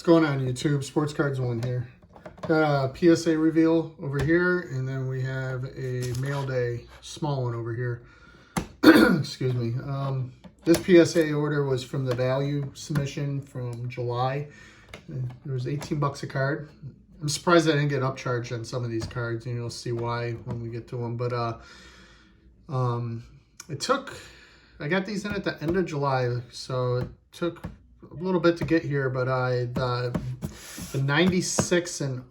What's going on YouTube? Sports Cards One here. Got a PSA reveal over here, and then we have a mail day small one over here. Excuse me. This PSA order was from the value submission from July. It was 18 bucks a card. I'm surprised I didn't get upcharged on some of these cards, and you'll see why when we get to them. But I got these in at the end of July, so it took a little bit to get here, but the 96 and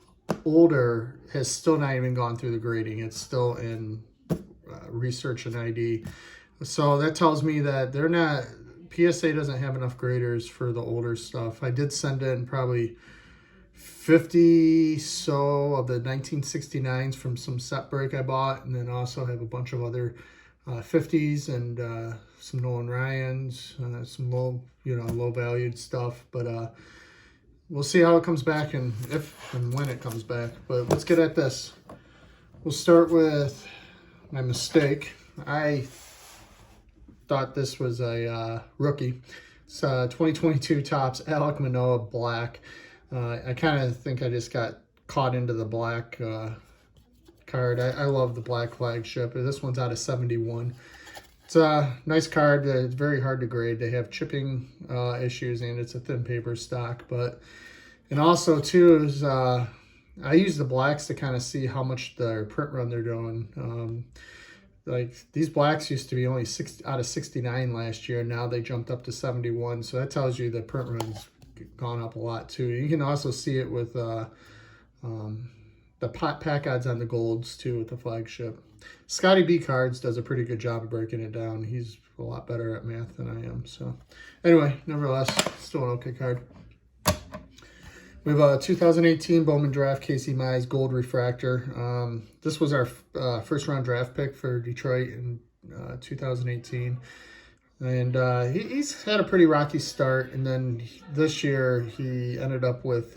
older has still not even gone through the grading. It's still in research and ID. So that tells me that they're not, PSA doesn't have enough graders for the older stuff. I did send in probably 50 so of the 1969s from some set break I bought, and then also have a bunch of other 50s and some Nolan Ryans, some low valued stuff. But we'll see how it comes back and if and when it comes back. But let's get at this. We'll start with my mistake. I thought this was a rookie. It's 2022 Topps Alek Manoah Black. I kind of think I just got caught into the black card. I love the black flagship. This one's out of 71. It's a nice card. It's very hard to grade. They have chipping issues, and it's a thin paper stock. And also too is I use the blacks to kind of see how much their print run they're doing. Like these blacks used to be only 6 out of 69 last year. Now they jumped up to 71. So that tells you the print run's gone up a lot too. You can also see it with the pack odds on the golds too with the flagship. Scotty B Cards does a pretty good job of breaking it down. He's a lot better at math than I am. So anyway, nevertheless, still an okay card. We have a 2018 Bowman Draft Casey Mize Gold Refractor. This was our first round draft pick for Detroit in 2018. And he's had a pretty rocky start. And then this year he ended up with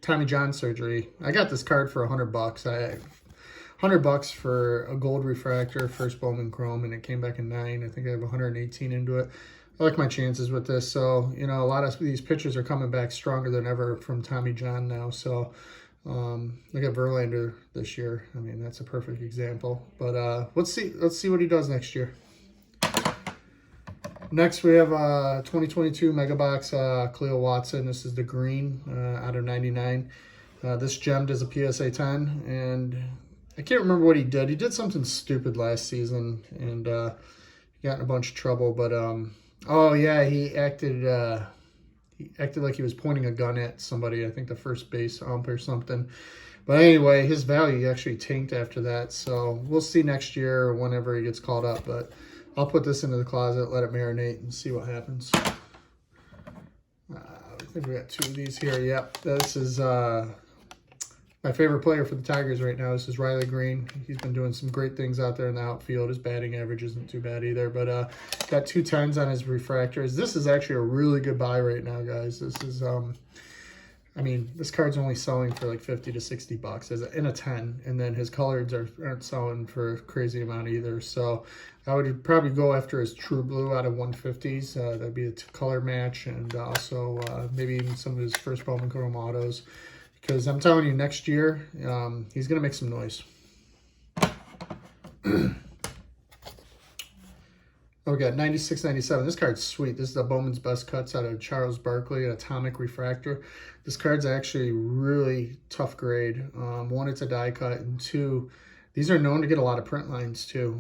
Tommy John surgery. I got this card for $100. $100 for a gold refractor, first Bowman Chrome, and it came back in 9. I think I have 118 into it. I like my chances with this. So, a lot of these pitchers are coming back stronger than ever from Tommy John now. So, look at Verlander this year. I mean, that's a perfect example. But let's see what he does next year. Next, we have 2022 Mega Box Cleo Watson. This is the green out of 99. This gemmed is a PSA 10, and I can't remember what he did. He did something stupid last season, and got in a bunch of trouble. But oh yeah, he acted like he was pointing a gun at somebody. I think the first base ump or something. But anyway, his value actually tanked after that. So we'll see next year or whenever he gets called up. But I'll put this into the closet, let it marinate, and see what happens. I think we got 2 of these here. Yep, this is my favorite player for the Tigers right now. This is Riley Green. He's been doing some great things out there in the outfield. His batting average isn't too bad either. But got 2 10s on his refractors. This is actually a really good buy right now, guys. This is, I mean, this card's only selling for like 50 to 60 bucks in a 10. And then his coloreds aren't selling for a crazy amount either. So I would probably go after his True Blue out of 150s. That'd be a color match. And also maybe even some of his first Bowman Chrome autos. Because I'm telling you, next year, he's going to make some noise. Oh, we got 96, 97. This card's sweet. This is the Bowman's Best Cuts out of Charles Barkley, an Atomic Refractor. This card's actually really tough grade. 1, it's a die cut, and 2, these are known to get a lot of print lines too.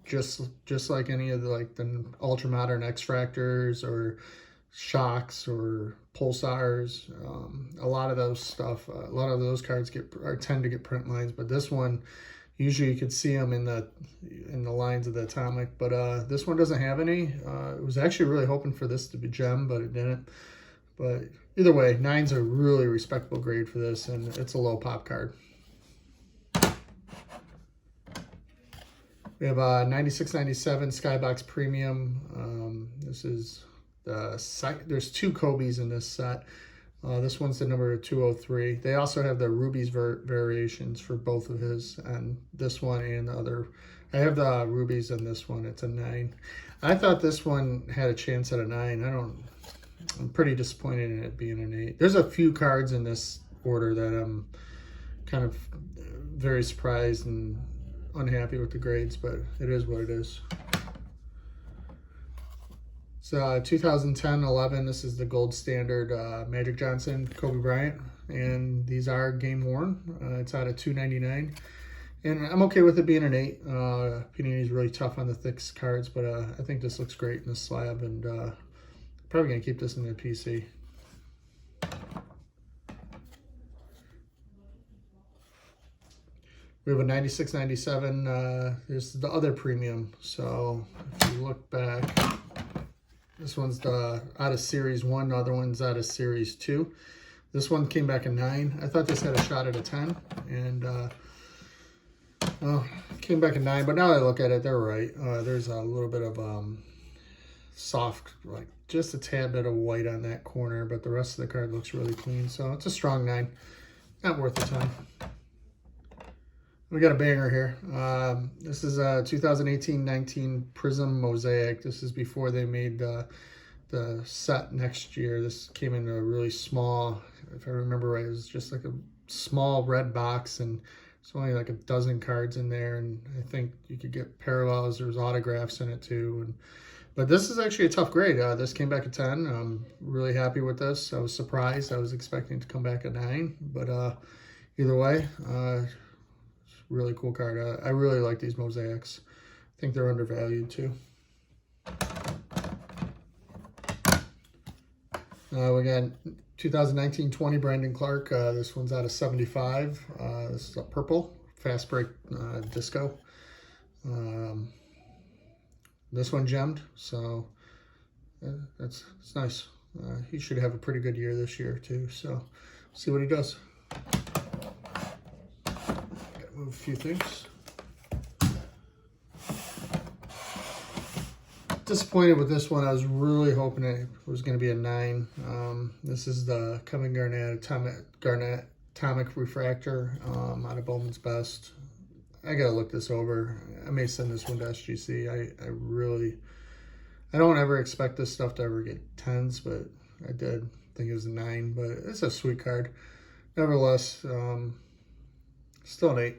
Just like any of the ultra modern X-Fractors or Shocks or Pulsars, a lot of those cards tend to get print lines. But this one, usually you could see them in the lines of the Atomic, but this one doesn't have any. It was actually really hoping for this to be gem, but it didn't. But either way, 9's a really respectable grade for this, and it's a low pop card. We have a 96, 97 Skybox Premium. This is there's 2 Kobe's in this set. This one's the number 203. They also have the Rubies variations for both of his, and this one and the other. I have the Rubies in this one. It's a 9. I thought this one had a chance at a 9. I'm pretty disappointed in it being an 8. There's a few cards in this order that I'm kind of very surprised and unhappy with the grades, but it is what it is. So 2010-11, this is the gold standard Magic Johnson, Kobe Bryant, and these are game worn. It's out of $2.99, and I'm okay with it being an 8. Panini is really tough on the thick cards, but I think this looks great in the slab, and probably gonna keep this in the PC. We have a 96-97. There's the other premium. So if you look back, this one's out of Series 1. The other one's out of Series 2. This one came back a 9. I thought this had a shot at a 10. And came back a 9. But now that I look at it, they're right. There's a little bit of soft, like just a tad bit of white on that corner. But the rest of the card looks really clean. So it's a strong 9. Not worth the time. We got a banger here. This is a 2018-19 Prism Mosaic. This is before they made the set next year. This came in a really small, if I remember right, it was just like a small red box, and it's only like a dozen cards in there, and I think you could get parallels. There's autographs in it too. But this is actually a tough grade. This came back a 10. I'm really happy with this. I was surprised. I was expecting to come back a 9, but either way, really cool card. I really like these mosaics. I think they're undervalued too. We got 2019-20 Brandon Clark. This one's out of 75. This is a purple fast break disco. This one gemmed, so it's nice. He should have a pretty good year this year too. So see what he does. Move a few things. Disappointed with this one. I was really hoping it was going to be a 9. This is the Kevin Garnett Atomic Refractor out of Bowman's Best. I gotta look this over. I may send this one to SGC. I don't ever expect this stuff to ever get 10s, but I did think it was a 9. But it's a sweet card, nevertheless. Still an 8.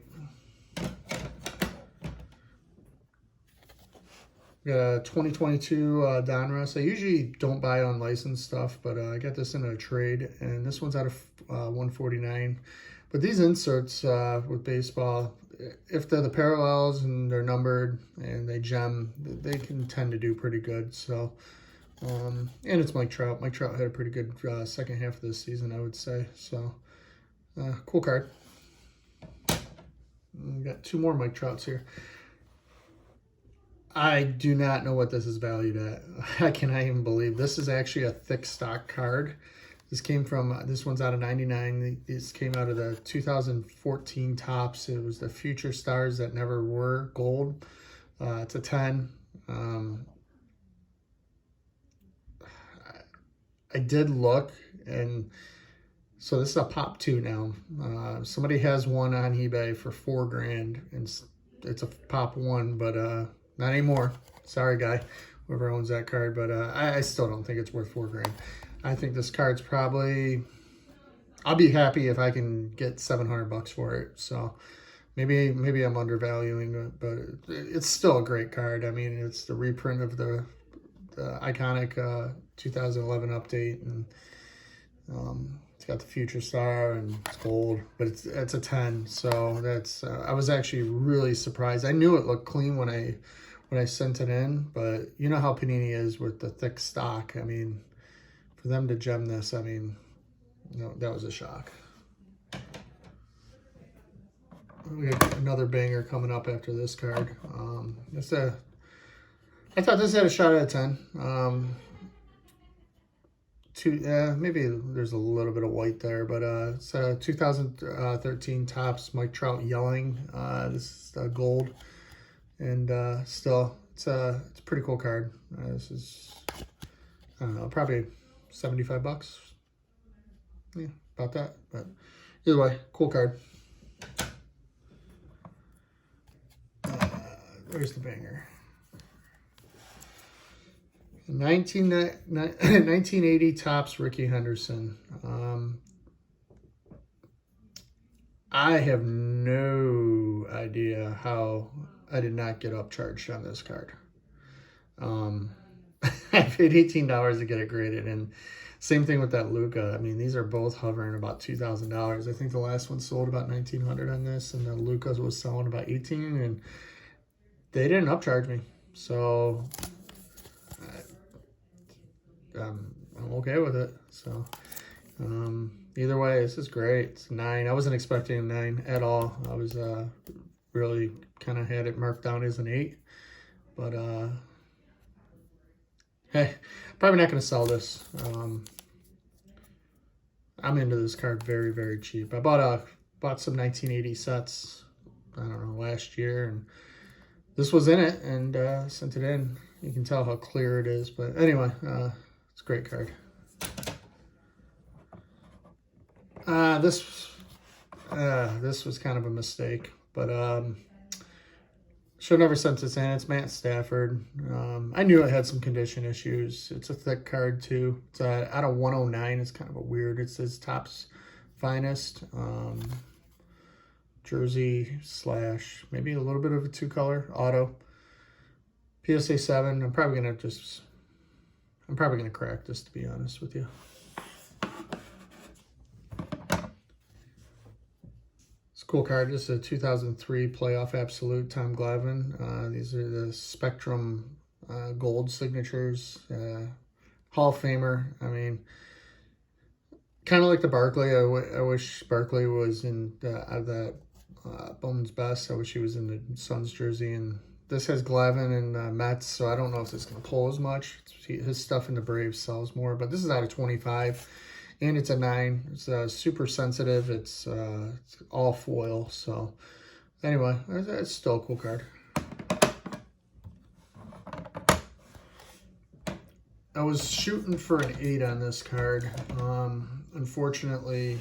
We got a 2022 Donruss. I usually don't buy unlicensed stuff, but I got this in a trade, and this one's out of 149. But these inserts with baseball, if they're the parallels and they're numbered and they gem, they can tend to do pretty good. So, and it's Mike Trout. Mike Trout had a pretty good second half of this season, I would say. So, cool card. We got 2 more Mike Trouts here. I do not know what this is valued at. I cannot even believe this is actually a thick stock card. This came from, this one's out of 99. This came out of the 2014 Topps. It was the Future Stars That Never Were gold. It's a 10. I did look, and so this is a Pop 2 now. Somebody has one on eBay for $4 grand, and it's a Pop 1, but not anymore. Sorry, guy, whoever owns that card, but I still don't think it's worth $4 grand. I think this card's probably, I'll be happy if I can get $700 for it. So maybe I'm undervaluing it, but it's still a great card. I mean, it's the reprint of the iconic 2011 update, and it's got the Future Star and it's gold, but it's a 10. So that's I was actually really surprised. I knew it looked clean when I sent it in, but you know how Panini is with the thick stock. I mean, for them to gem this, I mean, no, that was a shock. We got another banger coming up after this card. I thought this had a shot at a 10. Maybe there's a little bit of white there, but it's a 2013 Topps Mike Trout Yelling. This is gold, and still, it's a pretty cool card. This is, I don't know, probably $75. Yeah, about that. But either way, cool card. Where's the banger? 1980 Topps Ricky Henderson. I have no idea how I did not get upcharged on this card. I paid $18 to get it graded, and same thing with that Luka. I mean, these are both hovering about $2,000. I think the last one sold about $1,900 on this, and the Luka was selling about $18, and they didn't upcharge me, so I'm okay with it. So either way, this is great. It's 9. I wasn't expecting a 9 at all. I was really kind of had it marked down as an 8, but hey, probably not going to sell this. I'm into this card very, very cheap. I bought some 1980 sets, I don't know, last year, and this was in it, and sent it in. You can tell how clear it is, but anyway, it's a great card. This was kind of a mistake, but should have never sent this in. It's Matt Stafford. I knew it had some condition issues. It's a thick card too. It's out of 109. It's kind of a weird. It says Topps Finest. Jersey / maybe a little bit of a 2-color auto. PSA 7. I'm probably gonna crack this, to be honest with you. Cool card. This is a 2003 Playoff Absolute, Tom Glavine. These are the Spectrum gold signatures. Hall of Famer. I mean, kind of like the Barkley. I wish Barkley was in that Bowman's Best. I wish he was in the Suns jersey. And this has Glavine and Mets, so I don't know if this is going to pull as much. His stuff in the Braves sells more, but this is out of 25. And it's a 9. It's super sensitive. It's all foil. So anyway, it's still a cool card. I was shooting for an 8 on this card. Unfortunately,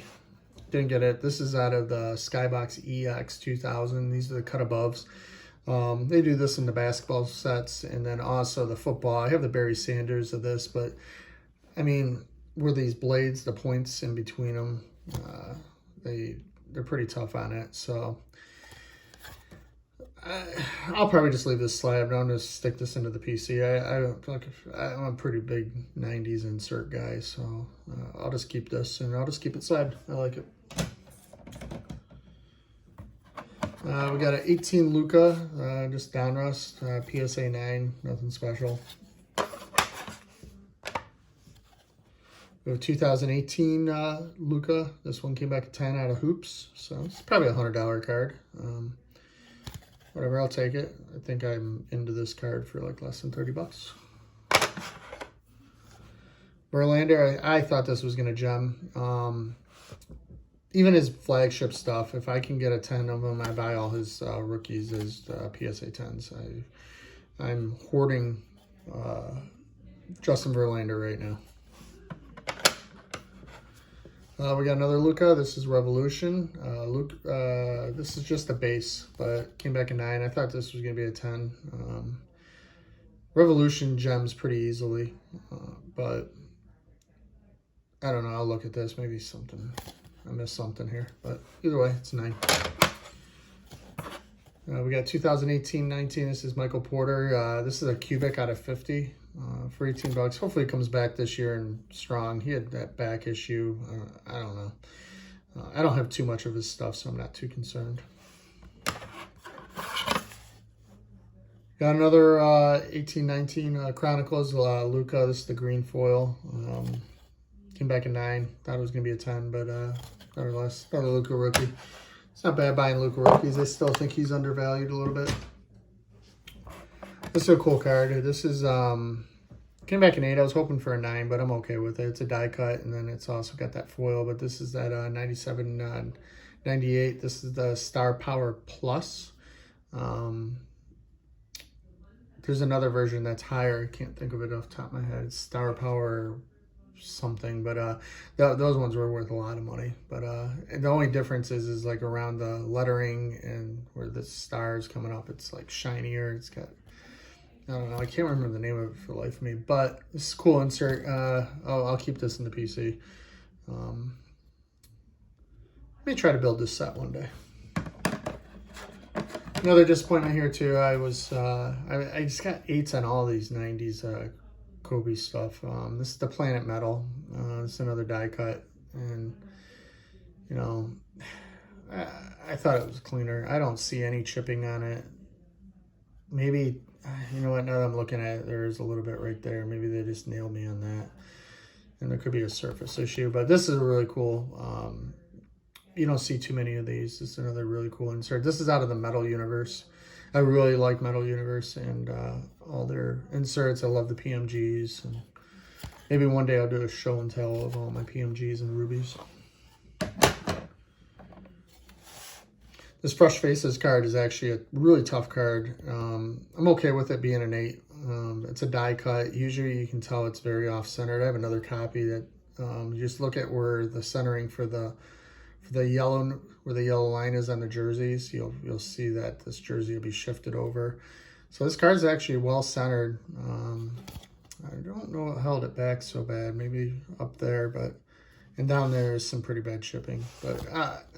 didn't get it. This is out of the Skybox EX 2000. These are the cut aboves. They do this in the basketball sets, and then also the football. I have the Barry Sanders of this, but I mean, were these blades, the points in between them, they're pretty tough on it. So I'll probably just leave this slab. I'm just stick this into the PC. I'm a pretty big 90s insert guy, so I'll just keep this, and I'll just keep it slab. I like it. We got an 18 Luka, just down rust, PSA 9, nothing special. We have 2018 Luka. This one came back at 10 out of Hoops, so it's probably a $100 card. Whatever, I'll take it. I think I'm into this card for like less than 30 bucks. Verlander, I thought this was gonna gem. Even his flagship stuff, if I can get a 10 of them, I buy all his rookies as PSA 10s. I'm hoarding Justin Verlander right now. We got another Luka. This is Revolution. This is just a base, but came back a 9. I thought this was going to be a 10. Revolution gems pretty easily, but I don't know. I'll look at this. Maybe something. I missed something here, but either way, it's 9. We got 2018-19. This is Michael Porter. This is a cubic out of 50. For 18 bucks. Hopefully it comes back this year and strong. He had that back issue. I don't know. I don't have too much of his stuff, so I'm not too concerned. Got another 18-19 Chronicles Luka. This is the green foil. Came back at 9. Thought it was going to be a 10, but nevertheless, another Luka rookie. It's not bad buying Luka rookies. I still think he's undervalued a little bit. This is a cool card. This is came back in 8. I was hoping for a 9, but I'm okay with it. It's a die cut, and then it's also got that foil. But this is that 97, 98. This is the Star Power Plus. There's another version that's higher. I can't think of it off the top of my head. It's Star Power something, but those ones were worth a lot of money. But the only difference is like around the lettering and where the star is coming up, it's like shinier. It's got I don't know. I can't remember the name of it for the life of me, but this is a cool insert. I'll keep this in the PC. Let me try to build this set one day. Another disappointment here too. I just got 8s on all these 90s Kobe stuff. This is the Planet Metal. This is another die cut, and you know, I thought it was cleaner. I don't see any chipping on it. Maybe, you know what, now that I'm looking at it, there's a little bit right there. Maybe they just nailed me on that. And there could be a surface issue, but this is really cool. You don't see too many of these. This is another really cool insert. This is out of the Metal Universe. I really like Metal Universe and all their inserts. I love the PMGs. And maybe one day I'll do a show and tell of all my PMGs and rubies. This Fresh Faces card is actually a really tough card. I'm okay with it being an 8. It's a die cut. Usually you can tell it's very off-centered. I have another copy that you just look at where the centering for the yellow, where the yellow line is on the jerseys. You'll see that this jersey will be shifted over. So this card is actually well centered. I don't know what held it back so bad. Maybe up there, but. And down there is some pretty bad shipping. But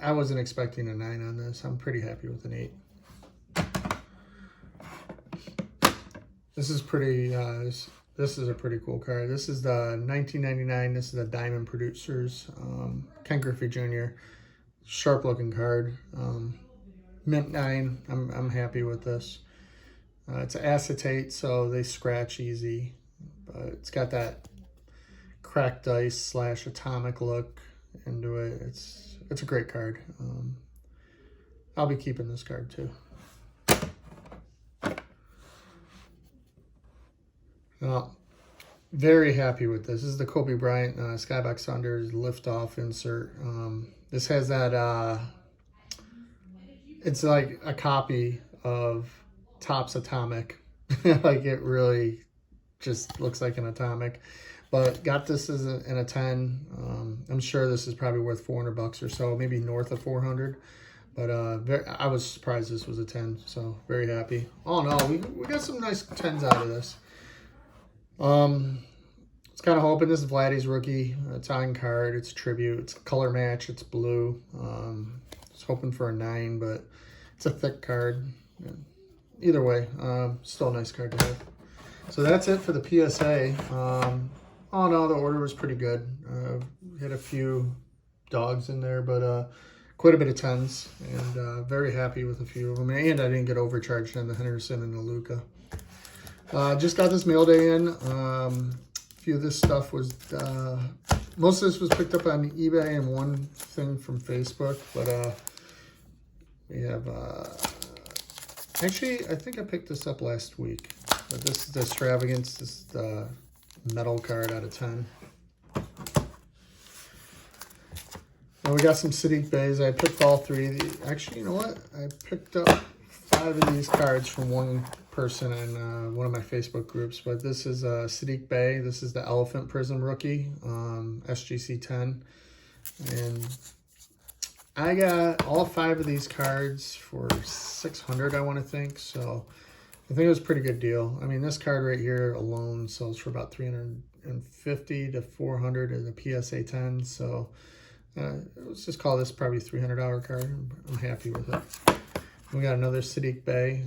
I wasn't expecting a 9 on this. I'm pretty happy with an 8. This is pretty, this is a pretty cool card. This is the 1999. This is the Diamond Producers. Ken Griffey Jr. Sharp looking card. Mint 9. I'm happy with this. It's acetate, so they scratch easy. But it's got that cracked dice / atomic look into it. It's a great card. I'll be keeping this card too. Very happy with this. This is the Kobe Bryant Skybox Thunder's liftoff insert. This has that it's like a copy of Topps Atomic. Like it really just looks like an atomic. But got this as in a 10. I'm sure this is probably worth $400 or so, maybe north of 400. But I was surprised this was a 10, so very happy. All in all, we got some nice 10s out of this. It's kind of hoping this is Vladdy's rookie. It's on card. It's a tribute. It's a color match. It's blue. It's hoping for a 9, but it's a thick card. Either way, still a nice card to have. So that's it for the PSA. All in all, the order was pretty good. Had a few dogs in there, but quite a bit of 10s, and very happy with a few of them. And I didn't get overcharged on the Henderson and the Luca. Just got this mail day in. A few of this stuff was, most of this was picked up on eBay and one thing from Facebook, but we have, actually, I think I picked this up last week. But this is the Extravagance. This is the metal card out of 10. And we got some Sadiq Bays. I picked all 3. Actually, you know what? I picked up 5 of these cards from one person in one of my Facebook groups. But this is Sadiq Bey. This is the Elephant Prism rookie, SGC 10. And I got all 5 of these cards for $600, I want to think. So I think it was a pretty good deal. I mean, this card right here alone sells for about $350 to $400 in the PSA 10. So let's just call this probably a $300 card. I'm happy with it. We got another Sadiq Bey.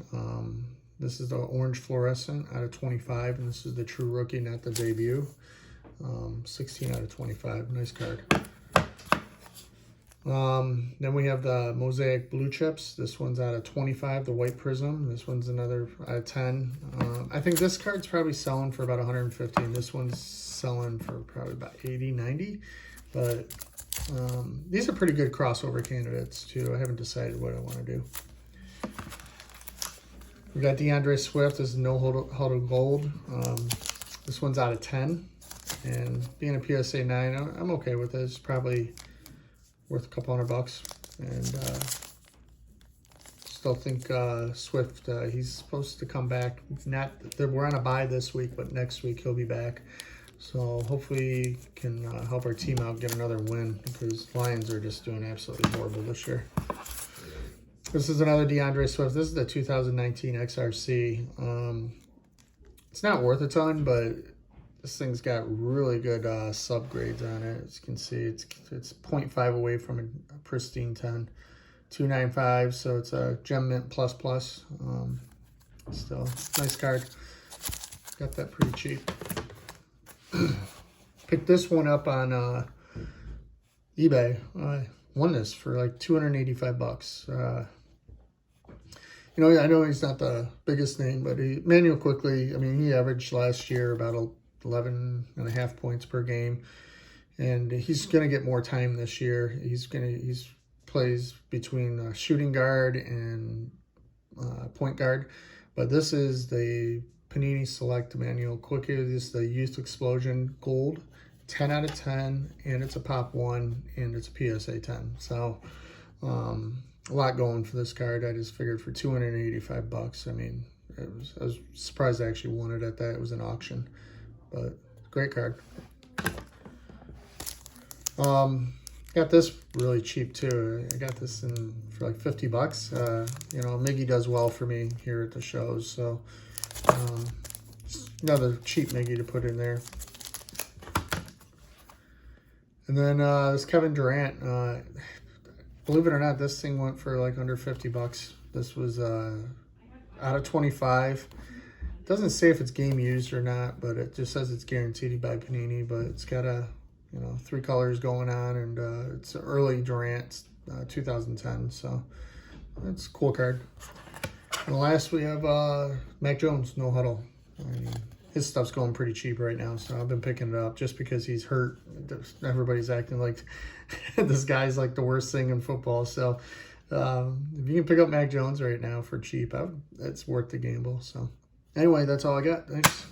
This is the orange fluorescent out of 25, and this is the true rookie, not the debut. 16 out of 25. Nice card. Then we have the Mosaic Blue Chips. This one's out of 25, the White Prism. This one's another out of 10. I think this card's probably selling for about 150, and this one's selling for probably about 80, 90. But these are pretty good crossover candidates, too. I haven't decided what I want to do. We got DeAndre Swift. This is No Huddle Gold. This one's out of 10. And being a PSA 9, I'm okay with it. It's probably worth a couple $100, and still think Swift, he's supposed to come back. We're on a bye this week, but next week he'll be back. So hopefully he can help our team out get another win, because Lions are just doing absolutely horrible this year. This is another DeAndre Swift. This is the 2019 XRC. It's not worth a ton, but this thing's got really good subgrades on it. As you can see, it's 0.5 away from a pristine 10. 295, so it's a Gem Mint plus plus. Still, nice card. Got that pretty cheap. Picked this one up on eBay. I won this for like 285 bucks. You know, I know he's not the biggest name, but Manuel Quickly, I mean, he averaged last year about 11.5 points per game, and he's going to get more time this year. He's plays between shooting guard and point guard, but this is the Panini Select Manuel Quickly. This is the Youth Explosion Gold, 10 out of 10, and it's a Pop 1, and it's a PSA 10. So, a lot going for this card. I just figured for 285 bucks. I mean, I was surprised I actually won it at that. It was an auction, but great card. Got this really cheap too. I got this for like 50 bucks. You know, Miggy does well for me here at the shows, so another cheap Miggy to put in there. And then this Kevin Durant. Believe it or not, this thing went for like under 50 bucks. This was out of 25. It doesn't say if it's game used or not, but it just says it's guaranteed by Panini. But it's got a, you know, 3 colors going on, and it's an early Durant, 2010. So it's a cool card. And last we have Mac Jones, No Huddle. I mean, his stuff's going pretty cheap right now, so I've been picking it up just because he's hurt. Everybody's acting like this guy's like the worst thing in football. So if you can pick up Mac Jones right now for cheap, it's worth the gamble. So anyway, that's all I got. Thanks.